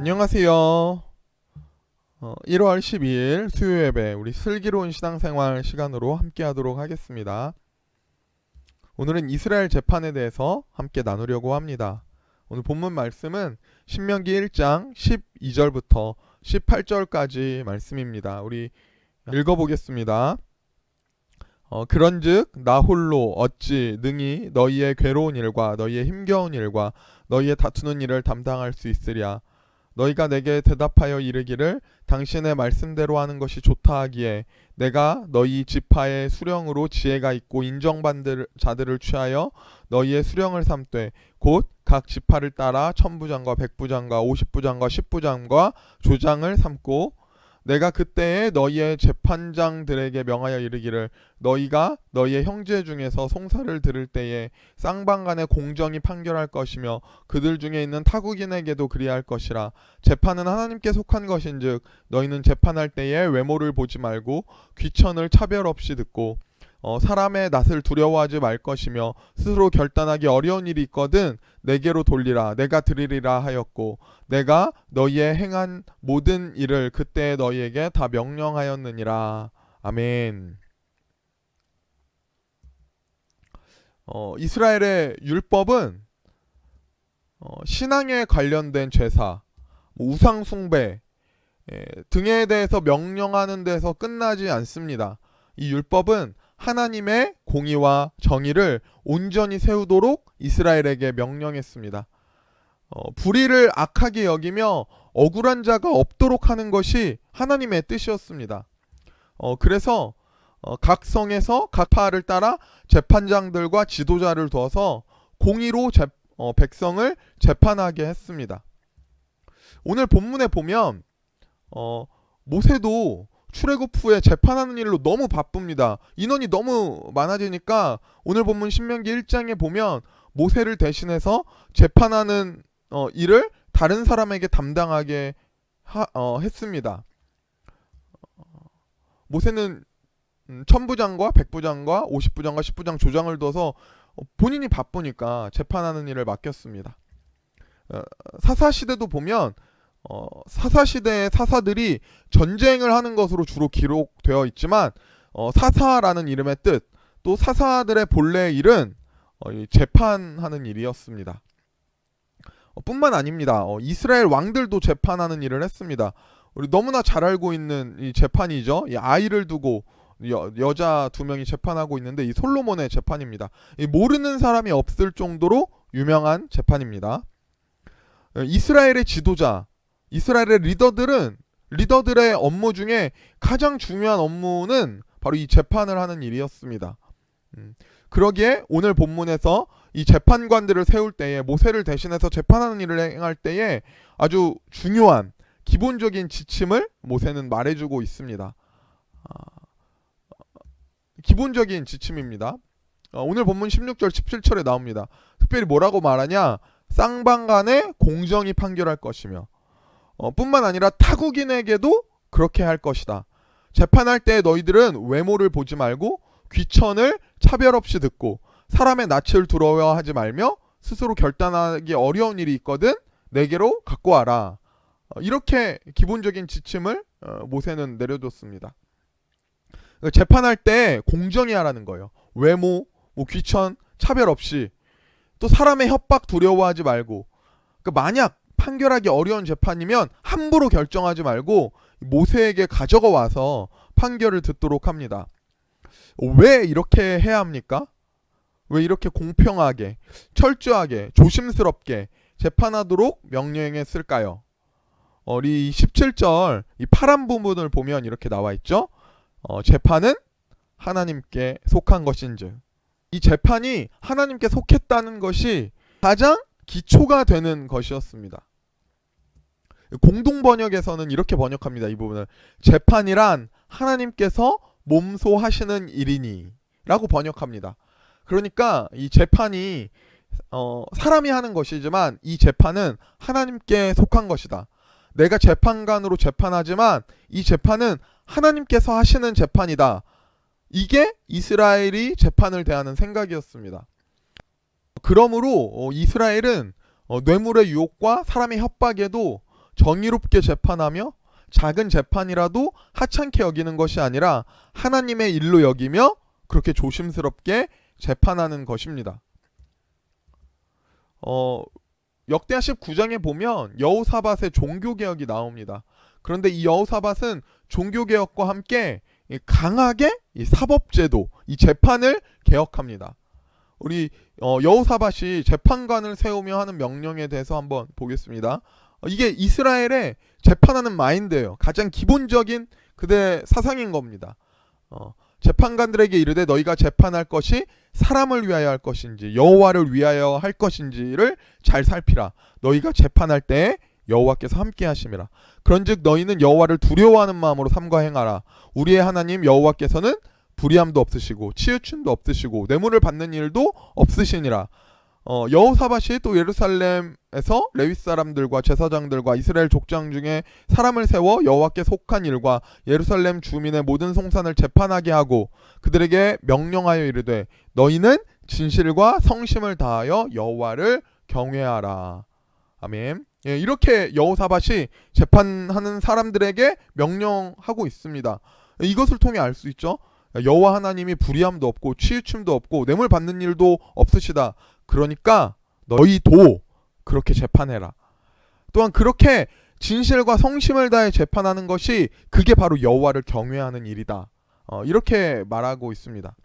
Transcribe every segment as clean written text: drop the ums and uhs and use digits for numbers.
안녕하세요. 1월 12일 수요 예배 우리 슬기로운 신앙생활 시간으로 함께 하도록 하겠습니다. 오늘은 이스라엘 재판에 대해서 함께 나누려고 합니다. 오늘 본문 말씀은 신명기 1장 12절부터 18절까지 말씀입니다. 우리 읽어보겠습니다. 그런즉 나 홀로 어찌 능히 너희의 괴로운 일과 너희의 힘겨운 일과 너희의 다투는 일을 담당할 수 있으랴. 너희가 내게 대답하여 이르기를 당신의 말씀대로 하는 것이 좋다 하기에 내가 너희 지파의 수령으로 지혜가 있고 인정받을 자들을 취하여 너희의 수령을 삼되 곧 각 지파를 따라 천부장과 백부장과 오십부장과 십부장과 조장을 삼고 내가 그때에 너희의 재판장들에게 명하여 이르기를 너희가 너희의 형제 중에서 송사를 들을 때에 쌍방간에 공정히 판결할 것이며 그들 중에 있는 타국인에게도 그리할 것이라. 재판은 하나님께 속한 것인즉 너희는 재판할 때에 외모를 보지 말고 귀천을 차별 없이 듣고 사람의 낯을 두려워하지 말 것이며 스스로 결단하기 어려운 일이 있거든 내게로 돌리라. 내가 들으리라 하였고 내가 너희의 행한 모든 일을 그때 너희에게 다 명령하였느니라. 아멘. 이스라엘의 율법은 신앙에 관련된 제사, 우상 숭배 등에 대해서 명령하는 데서 끝나지 않습니다. 이 율법은 하나님의 공의와 정의를 온전히 세우도록 이스라엘에게 명령했습니다. 불의를 악하게 여기며 억울한 자가 없도록 하는 것이 하나님의 뜻이었습니다. 그래서 각 성에서 각 파를 따라 재판장들과 지도자를 두어서 공의로 백성을 재판하게 했습니다. 오늘 본문에 보면 모세도 출애굽 후에 재판하는 일로 너무 바쁩니다. 인원이 너무 많아지니까 오늘 본문 신명기 1장에 보면 모세를 대신해서 재판하는 일을 다른 사람에게 담당하게 했습니다. 모세는 천부장과 백부장과 오십부장과 십부장 조장을 둬서 본인이 바쁘니까 재판하는 일을 맡겼습니다. 사사시대도 보면 사사시대의 사사들이 전쟁을 하는 것으로 주로 기록되어 있지만 사사라는 이름의 뜻, 또 사사들의 본래의 일은 재판하는 일이었습니다. 뿐만 아닙니다. 이스라엘 왕들도 재판하는 일을 했습니다. 우리 너무나 잘 알고 있는 이 재판이죠. 이 아이를 두고 여자 두 명이 재판하고 있는데 이 솔로몬의 재판입니다. 모르는 사람이 없을 정도로 유명한 재판입니다. 이스라엘의 지도자, 이스라엘의 리더들의 업무 중에 가장 중요한 업무는 바로 이 재판을 하는 일이었습니다. 그러기에 오늘 본문에서 이 재판관들을 세울 때에 모세를 대신해서 재판하는 일을 행할 때에 아주 중요한 기본적인 지침을 모세는 말해주고 있습니다. 기본적인 지침입니다. 오늘 본문 16절 17절에 나옵니다. 특별히 뭐라고 말하냐? 쌍방간에 공정히 판결할 것이며 뿐만 아니라 타국인에게도 그렇게 할 것이다. 재판할 때 너희들은 외모를 보지 말고 귀천을 차별 없이 듣고 사람의 낯을 두려워하지 말며 스스로 결단하기 어려운 일이 있거든 내게로 갖고 와라. 이렇게 기본적인 지침을 모세는 내려줬습니다. 재판할 때 공정히 하라는 거예요. 외모, 귀천, 차별 없이 또 사람의 협박 두려워하지 말고 만약 판결하기 어려운 재판이면 함부로 결정하지 말고 모세에게 가져가 와서 판결을 듣도록 합니다. 왜 이렇게 해야 합니까? 왜 이렇게 공평하게, 철저하게, 조심스럽게 재판하도록 명령했을까요? 우리 17절 이 파란 부분을 보면 이렇게 나와 있죠. 재판은 하나님께 속한 것인즉. 이 재판이 하나님께 속했다는 것이 가장 기초가 되는 것이었습니다. 공동 번역에서는 이렇게 번역합니다. 이 부분을 재판이란 하나님께서 몸소 하시는 일이니 라고 번역합니다. 그러니까 이 재판이 사람이 하는 것이지만 이 재판은 하나님께 속한 것이다. 내가 재판관으로 재판하지만 이 재판은 하나님께서 하시는 재판이다. 이게 이스라엘이 재판을 대하는 생각이었습니다. 그러므로 이스라엘은 뇌물의 유혹과 사람의 협박에도 정의롭게 재판하며 작은 재판이라도 하찮게 여기는 것이 아니라 하나님의 일로 여기며 그렇게 조심스럽게 재판하는 것입니다. 역대하 19장에 보면 여호사밧의 종교개혁이 나옵니다. 그런데 이 여호사밧은 종교개혁과 함께 강하게 이 사법제도, 이 재판을 개혁합니다. 우리 여호사밧이 재판관을 세우며 하는 명령에 대해서 한번 보겠습니다. 이게 이스라엘의 재판하는 마인드예요. 가장 기본적인 그들의 사상인 겁니다. 재판관들에게 이르되 너희가 재판할 것이 사람을 위하여 할 것인지 여호와를 위하여 할 것인지를 잘 살피라. 너희가 재판할 때에 여호와께서 함께 하심이라. 그런즉 너희는 여호와를 두려워하는 마음으로 삼가 행하라. 우리의 하나님 여호와께서는 불의함도 없으시고 치우침도 없으시고 뇌물을 받는 일도 없으시니라. 여호사밧이 또 예루살렘에서 레위 사람들과 제사장들과 이스라엘 족장 중에 사람을 세워 여호와께 속한 일과 예루살렘 주민의 모든 송산을 재판하게 하고 그들에게 명령하여 이르되 너희는 진실과 성심을 다하여 여호와를 경외하라. 아멘. 예, 이렇게 여호사밧이 재판하는 사람들에게 명령하고 있습니다. 이것을 통해 알 수 있죠. 여호와 하나님이 불의함도 없고 치우침도 없고 뇌물 받는 일도 없으시다. 그러니까 너희도 그렇게 재판해라. 또한 그렇게 진실과 성심을 다해 재판하는 것이 그게 바로 여호와를 경외하는 일이다. 이렇게 말하고 있습니다.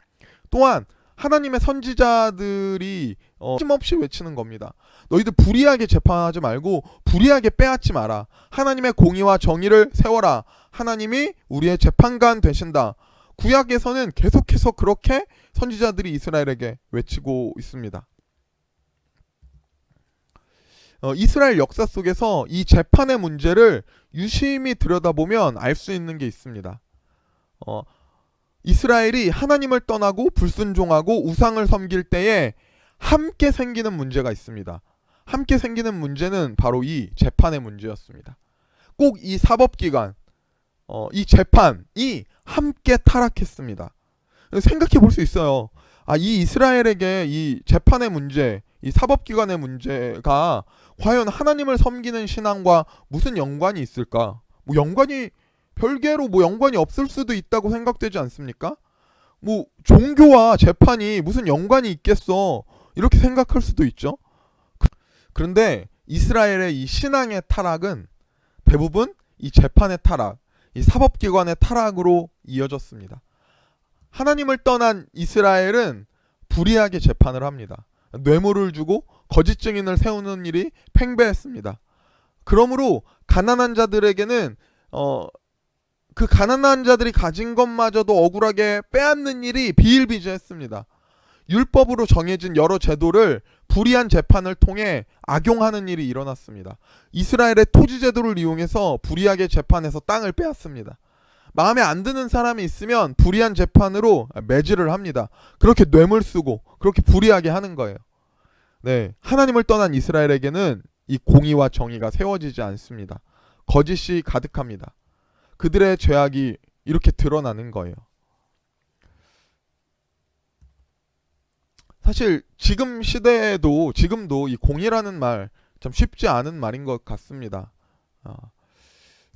또한 하나님의 선지자들이 힘없이 외치는 겁니다. 너희들 불의하게 재판하지 말고 불의하게 빼앗지 마라. 하나님의 공의와 정의를 세워라. 하나님이 우리의 재판관 되신다. 구약에서는 계속해서 그렇게 선지자들이 이스라엘에게 외치고 있습니다. 이스라엘 역사 속에서 이 재판의 문제를 유심히 들여다보면 알 수 있는 게 있습니다. 이스라엘이 하나님을 떠나고 불순종하고 우상을 섬길 때에 함께 생기는 문제가 있습니다. 함께 생기는 문제는 바로 이 재판의 문제였습니다. 꼭 이 사법기관, 이 재판이 함께 타락했습니다. 생각해 볼 수 있어요. 이 이스라엘에게 이 재판의 문제, 이 사법기관의 문제가 과연 하나님을 섬기는 신앙과 무슨 연관이 있을까? 별개로 연관이 없을 수도 있다고 생각되지 않습니까? 종교와 재판이 무슨 연관이 있겠어? 이렇게 생각할 수도 있죠. 그런데 이스라엘의 이 신앙의 타락은 대부분 이 재판의 타락, 이 사법기관의 타락으로 이어졌습니다. 하나님을 떠난 이스라엘은 불의하게 재판을 합니다. 뇌물을 주고 거짓 증인을 세우는 일이 팽배했습니다. 그러므로 가난한 자들에게는 그 가난한 자들이 가진 것마저도 억울하게 빼앗는 일이 비일비재했습니다. 율법으로 정해진 여러 제도를 불의한 재판을 통해 악용하는 일이 일어났습니다. 이스라엘의 토지 제도를 이용해서 불의하게 재판해서 땅을 빼앗습니다. 마음에 안 드는 사람이 있으면 불의한 재판으로 매질을 합니다. 그렇게 뇌물 쓰고 그렇게 불의하게 하는 거예요. 네, 하나님을 떠난 이스라엘에게는 이 공의와 정의가 세워지지 않습니다. 거짓이 가득합니다. 그들의 죄악이 이렇게 드러나는 거예요. 사실 지금 시대에도 지금도 이 공의라는 말 참 쉽지 않은 말인 것 같습니다.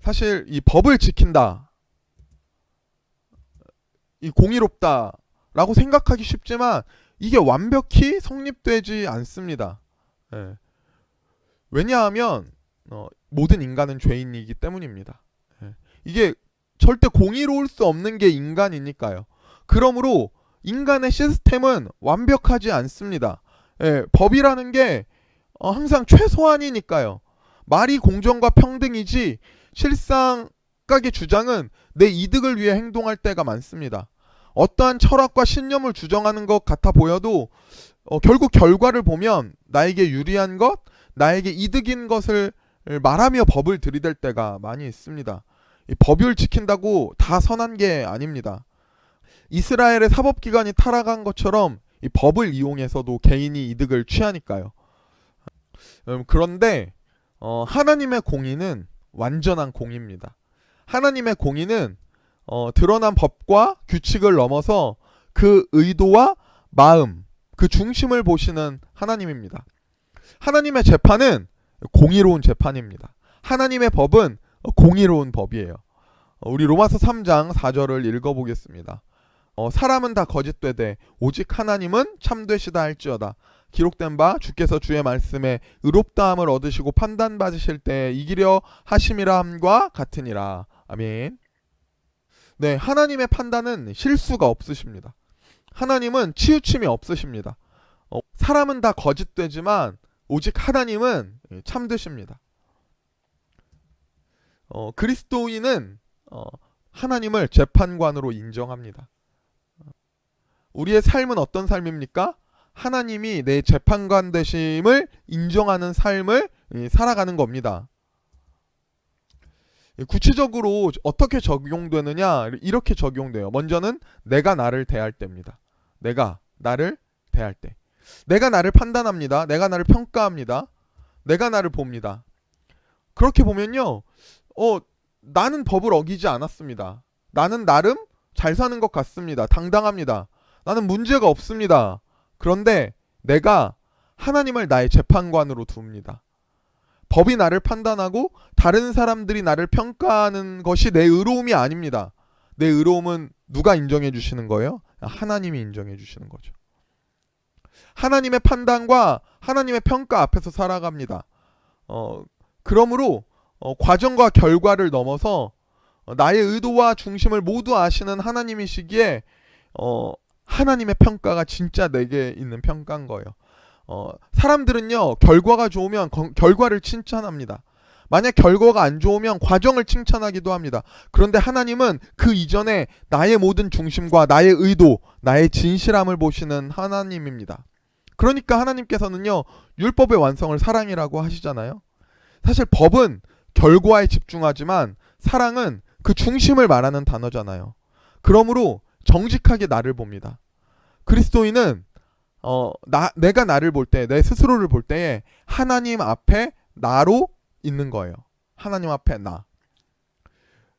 사실 이 법을 지킨다, 이 공의롭다라고 생각하기 쉽지만 이게 완벽히 성립되지 않습니다. 예. 왜냐하면 모든 인간은 죄인이기 때문입니다. 예. 이게 절대 공의로울 수 없는 게 인간이니까요. 그러므로 인간의 시스템은 완벽하지 않습니다. 예, 법이라는 게 항상 최소한이니까요. 말이 공정과 평등이지 실상 각각의 주장은 내 이득을 위해 행동할 때가 많습니다. 어떠한 철학과 신념을 주장하는 것 같아 보여도 결국 결과를 보면 나에게 유리한 것, 나에게 이득인 것을 말하며 법을 들이댈 때가 많이 있습니다. 이 법을 지킨다고 다 선한 게 아닙니다. 이스라엘의 사법기관이 타락한 것처럼 이 법을 이용해서도 개인이 이득을 취하니까요. 그런데 하나님의 공의는 완전한 공의입니다. 하나님의 공의는 드러난 법과 규칙을 넘어서 그 의도와 마음, 그 중심을 보시는 하나님입니다. 하나님의 재판은 공의로운 재판입니다. 하나님의 법은 공의로운 법이에요. 우리 로마서 3장 4절을 읽어보겠습니다. 사람은 다 거짓되되 오직 하나님은 참되시다 할지어다. 기록된 바 주께서 주의 말씀에 의롭다함을 얻으시고 판단받으실 때 이기려 하심이라 함과 같으니라. 아멘. 네, 하나님의 판단은 실수가 없으십니다. 하나님은 치우침이 없으십니다. 사람은 다 거짓되지만 오직 하나님은 참되십니다. 그리스도인은 하나님을 재판관으로 인정합니다. 우리의 삶은 어떤 삶입니까? 하나님이 내 재판관 되심을 인정하는 삶을 살아가는 겁니다. 구체적으로 어떻게 적용되느냐? 이렇게 적용돼요. 먼저는 내가 나를 대할 때입니다. 내가 나를 대할 때. 내가 나를 판단합니다. 내가 나를 평가합니다. 내가 나를 봅니다. 그렇게 보면요. 나는 법을 어기지 않았습니다. 나는 나름 잘 사는 것 같습니다. 당당합니다. 나는 문제가 없습니다. 그런데 내가 하나님을 나의 재판관으로 둡니다. 법이 나를 판단하고 다른 사람들이 나를 평가하는 것이 내 의로움이 아닙니다. 내 의로움은 누가 인정해 주시는 거예요? 하나님이 인정해 주시는 거죠. 하나님의 판단과 하나님의 평가 앞에서 살아갑니다. 그러므로 과정과 결과를 넘어서 나의 의도와 중심을 모두 아시는 하나님이시기에 하나님의 평가가 진짜 내게 있는 평가인 거예요. 사람들은요, 결과가 좋으면 결과를 칭찬합니다. 만약 결과가 안 좋으면 과정을 칭찬하기도 합니다. 그런데 하나님은 그 이전에 나의 모든 중심과 나의 의도, 나의 진실함을 보시는 하나님입니다. 그러니까 하나님께서는요, 율법의 완성을 사랑이라고 하시잖아요. 사실 법은 결과에 집중하지만 사랑은 그 중심을 말하는 단어잖아요. 그러므로 정직하게 나를 봅니다. 그리스도인은 내가 나를 볼 때, 내 스스로를 볼 때에 하나님 앞에 나로 있는 거예요. 하나님 앞에 나.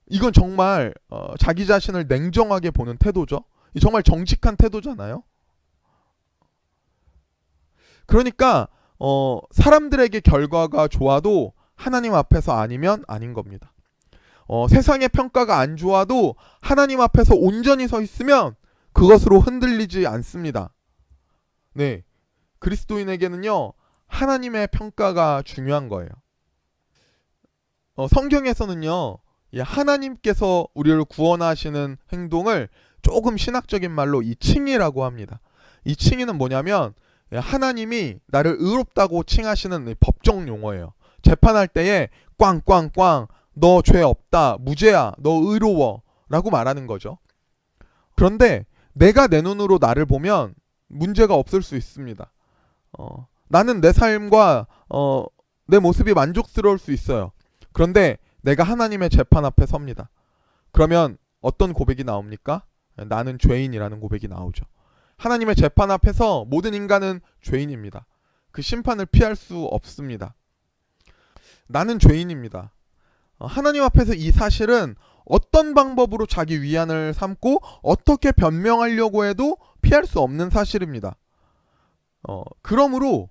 이건 정말 자기 자신을 냉정하게 보는 태도죠. 정말 정직한 태도잖아요. 그러니까 사람들에게 결과가 좋아도 하나님 앞에서 아니면 아닌 겁니다. 세상의 평가가 안 좋아도 하나님 앞에서 온전히 서 있으면 그것으로 흔들리지 않습니다. 네, 그리스도인에게는요, 하나님의 평가가 중요한 거예요. 성경에서는요, 하나님께서 우리를 구원하시는 행동을 조금 신학적인 말로 이 칭의라고 합니다. 이 칭의는 뭐냐면 하나님이 나를 의롭다고 칭하시는 법정 용어예요. 재판할 때에 꽝꽝꽝 너 죄 없다, 무죄야, 너 의로워 라고 말하는 거죠. 그런데 내가 내 눈으로 나를 보면 문제가 없을 수 있습니다. 나는 내 삶과 내 모습이 만족스러울 수 있어요. 그런데 내가 하나님의 재판 앞에 섭니다. 그러면 어떤 고백이 나옵니까? 나는 죄인이라는 고백이 나오죠. 하나님의 재판 앞에서 모든 인간은 죄인입니다. 그 심판을 피할 수 없습니다. 나는 죄인입니다. 하나님 앞에서 이 사실은 어떤 방법으로 자기 위안을 삼고 어떻게 변명하려고 해도 피할 수 없는 사실입니다. 그러므로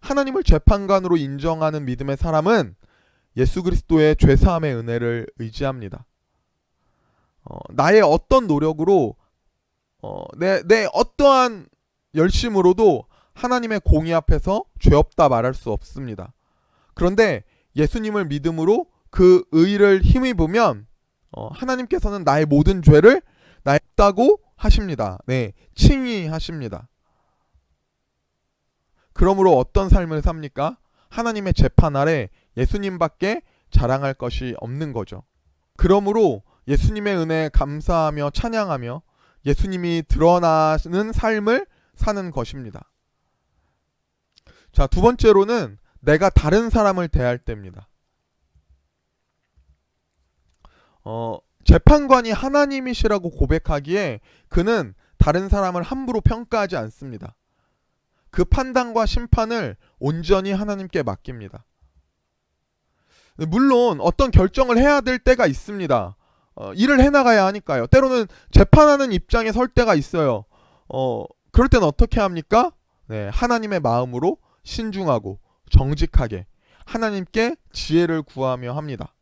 하나님을 재판관으로 인정하는 믿음의 사람은 예수 그리스도의 죄사함의 은혜를 의지합니다. 나의 어떤 노력으로 내 어떠한 열심으로도 하나님의 공의 앞에서 죄 없다 말할 수 없습니다. 그런데 예수님을 믿음으로 그 의를 힘입으면 하나님께서는 나의 모든 죄를 나의 없다고 하십니다. 네, 칭의하십니다. 그러므로 어떤 삶을 삽니까? 하나님의 재판 아래 예수님밖에 자랑할 것이 없는 거죠. 그러므로 예수님의 은혜에 감사하며 찬양하며 예수님이 드러나는 삶을 사는 것입니다. 자, 두 번째로는 내가 다른 사람을 대할 때입니다. 재판관이 하나님이시라고 고백하기에 그는 다른 사람을 함부로 평가하지 않습니다. 그 판단과 심판을 온전히 하나님께 맡깁니다. 물론 어떤 결정을 해야 될 때가 있습니다. 일을 해나가야 하니까요. 때로는 재판하는 입장에 설 때가 있어요. 그럴 땐 어떻게 합니까? 네, 하나님의 마음으로 신중하고 정직하게 하나님께 지혜를 구하며 합니다.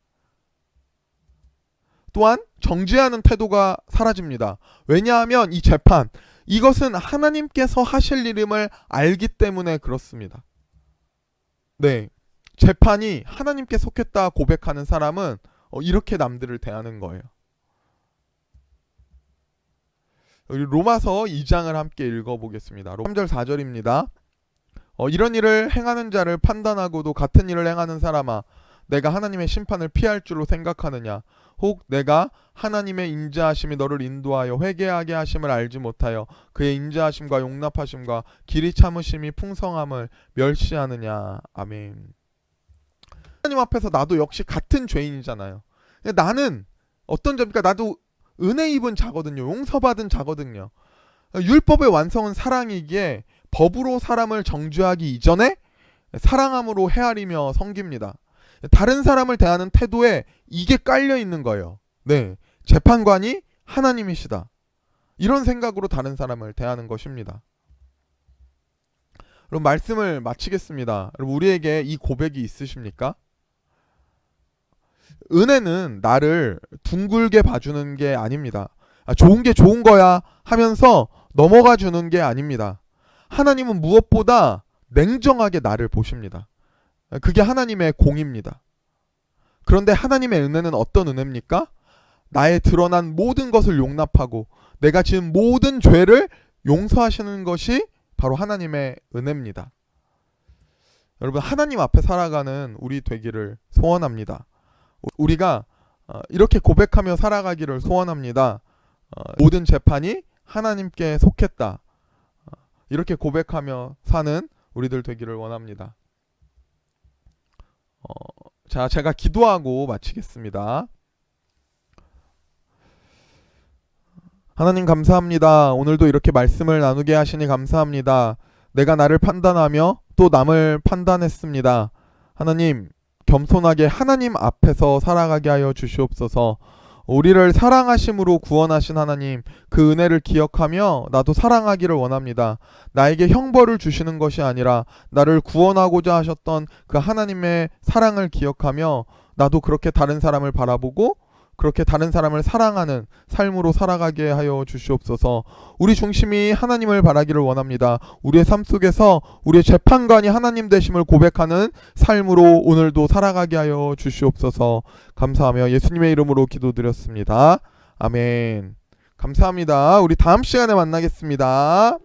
또한 정죄하는 태도가 사라집니다. 왜냐하면 이 재판, 이것은 하나님께서 하실 일임을 알기 때문에 그렇습니다. 네, 재판이 하나님께 속했다 고백하는 사람은 이렇게 남들을 대하는 거예요. 우리 로마서 2장을 함께 읽어보겠습니다. 3절 4절입니다. 이런 일을 행하는 자를 판단하고도 같은 일을 행하는 사람아, 내가 하나님의 심판을 피할 줄로 생각하느냐? 혹 내가 하나님의 인자하심이 너를 인도하여 회개하게 하심을 알지 못하여 그의 인자하심과 용납하심과 길이 참으심이 풍성함을 멸시하느냐? 아멘. 하나님 앞에서 나도 역시 같은 죄인이잖아요. 나는 어떤 점입니까? 나도 은혜 입은 자거든요. 용서받은 자거든요. 율법의 완성은 사랑이기에 법으로 사람을 정죄하기 이전에 사랑함으로 헤아리며 섬깁니다. 다른 사람을 대하는 태도에 이게 깔려 있는 거예요. 네, 재판관이 하나님이시다. 이런 생각으로 다른 사람을 대하는 것입니다. 그럼 말씀을 마치겠습니다. 여러분, 우리에게 이 고백이 있으십니까? 은혜는 나를 둥글게 봐주는 게 아닙니다. 좋은 게 좋은 거야 하면서 넘어가 주는 게 아닙니다. 하나님은 무엇보다 냉정하게 나를 보십니다. 그게 하나님의 공입니다. 그런데 하나님의 은혜는 어떤 은혜입니까? 나의 드러난 모든 것을 용납하고 내가 지은 모든 죄를 용서하시는 것이 바로 하나님의 은혜입니다. 여러분, 하나님 앞에 살아가는 우리 되기를 소원합니다. 우리가 이렇게 고백하며 살아가기를 소원합니다. 모든 재판이 하나님께 속했다. 이렇게 고백하며 사는 우리들 되기를 원합니다. 자, 제가 기도하고 마치겠습니다. 하나님 감사합니다. 오늘도 이렇게 말씀을 나누게 하시니 감사합니다. 내가 나를 판단하며 또 남을 판단했습니다. 하나님, 겸손하게 하나님 앞에서 살아가게 하여 주시옵소서. 우리를 사랑하심으로 구원하신 하나님, 그 은혜를 기억하며 나도 사랑하기를 원합니다. 나에게 형벌을 주시는 것이 아니라 나를 구원하고자 하셨던 그 하나님의 사랑을 기억하며 나도 그렇게 다른 사람을 바라보고 그렇게 다른 사람을 사랑하는 삶으로 살아가게 하여 주시옵소서. 우리 중심이 하나님을 바라기를 원합니다. 우리의 삶 속에서 우리의 재판관이 하나님 되심을 고백하는 삶으로 오늘도 살아가게 하여 주시옵소서. 감사하며 예수님의 이름으로 기도드렸습니다. 아멘. 감사합니다. 우리 다음 시간에 만나겠습니다.